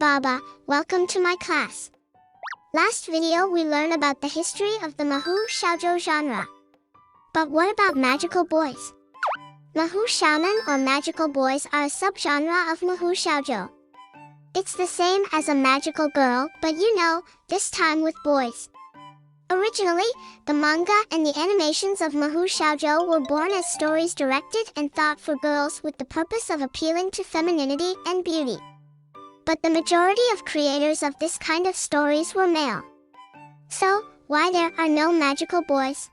Baba, welcome to my class. Last video we learned about the history of the Mahou Xiaozhou genre. But what about magical boys? Mahou Xiaonan or magical boys are a subgenre of Mahou Xiaozhou. It's the same as a magical girl, but this time with boys. Originally, the manga and the animations of Mahou Xiaozhou were born as stories directed and thought for girls with the purpose of appealing to femininity and beauty. But the majority of creators of this kind of stories were male. So, why there are no magical boys?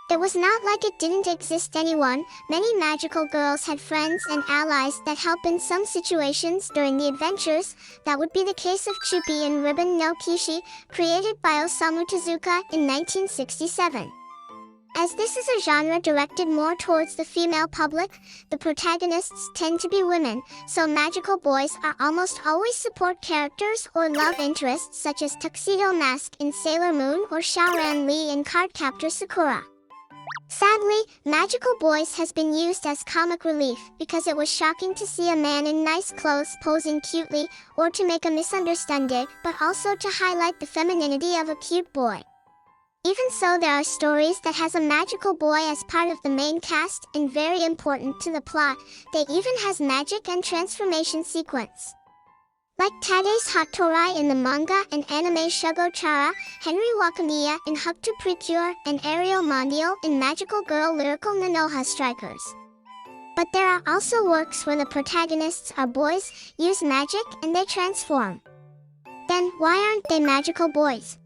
It was not like it didn't exist anyone. Many magical girls had friends and allies that help in some situations during the adventures. That would be the case of Chupi in Ribbon no Kishi, created by Osamu Tezuka in 1967. As this is a genre directed more towards the female public, the protagonists tend to be women, so magical boys are almost always support characters or love interests such as Tuxedo Mask in Sailor Moon or Xiaoran Li in Cardcaptor Sakura. Sadly, magical boys has been used as comic relief because it was shocking to see a man in nice clothes posing cutely, or to make a misunderstanding, but also to highlight the femininity of a cute boy. Even so, there are stories that has a magical boy as part of the main cast and very important to the plot. They even has magic and transformation sequence. Like Tadesse Hattori in the manga and anime Shugo Chara, Henry Wakamiya in Hokuto Precure, and Ariel Mondial in Magical Girl Lyrical Nanoha Strikers. But there are also works where the protagonists are boys, use magic, and they transform. Then, why aren't they magical boys?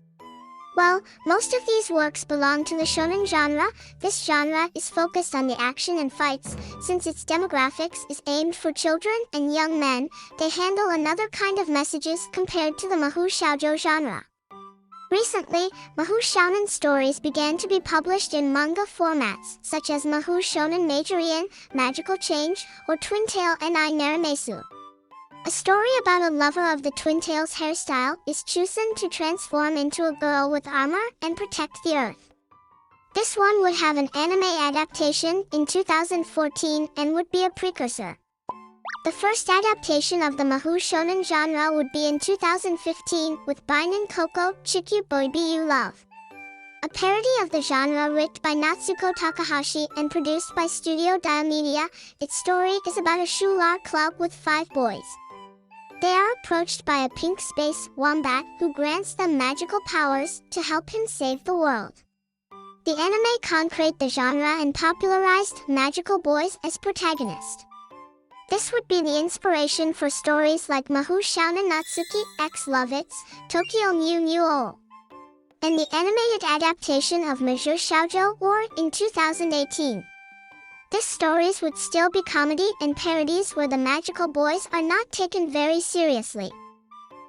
Well, most of these works belong to the shonen genre. This genre is focused on the action and fights. Since its demographics is aimed for children and young men, they handle another kind of messages compared to the Mahou Xiaozhou genre. Recently, Mahou Xiaonan stories began to be published in manga formats, such as Mahou Shonen Majorian, Magical Change, or Twin Tail Ni Naramesu. A story about a lover of the Twin Tails hairstyle is chosen to transform into a girl with armor and protect the Earth. This one would have an anime adaptation in 2014 and would be a precursor. The first adaptation of the Mahou Shonen genre would be in 2015 with Bainin Koko Chikyu Boibi You Love. A parody of the genre written by Natsuko Takahashi and produced by Studio Diomedia, its story is about a Shular club with 5 boys. They are approached by a pink space wombat who grants them magical powers to help him save the world. The anime concrete the genre and popularized magical boys as protagonists. This would be the inspiration for stories like Mahou Xiaonan Natsuki X Lovitz, Tokyo Mew Mew O, and the animated adaptation of Majou Xiaozhou War in 2018. These stories would still be comedy and parodies where the magical boys are not taken very seriously.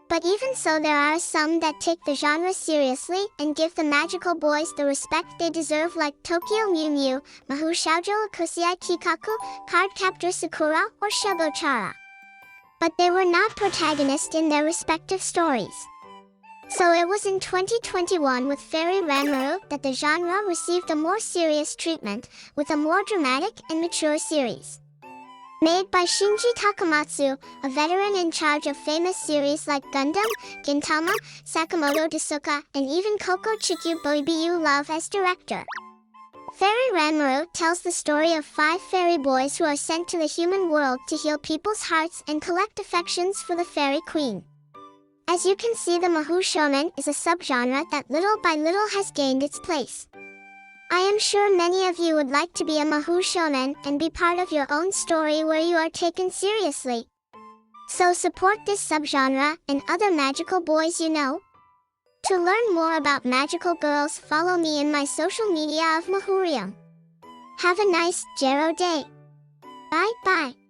But even so, there are some that take the genre seriously and give the magical boys the respect they deserve, like Tokyo Mew Mew, Mahou Xiaozhou Akusei Kikaku, Cardcaptor Sakura, or Shugo Chara. But they were not protagonists in their respective stories. So it was in 2021 with Fairy Ranmaru that the genre received a more serious treatment, with a more dramatic and mature series. Made by Shinji Takamatsu, a veteran in charge of famous series like Gundam, Gintama, Sakamoto Desuka, and even Koko Chikyu Boibi You Love as director. Fairy Ranmaru tells the story of 5 fairy boys who are sent to the human world to heal people's hearts and collect affections for the fairy queen. As you can see, the Mahou Shonen is a subgenre that little by little has gained its place. I am sure many of you would like to be a Mahou Shonen and be part of your own story where you are taken seriously. So support this subgenre and other magical boys you know. To learn more about magical girls, follow me in my social media of Mahourium. Have a nice Gero day. Bye bye.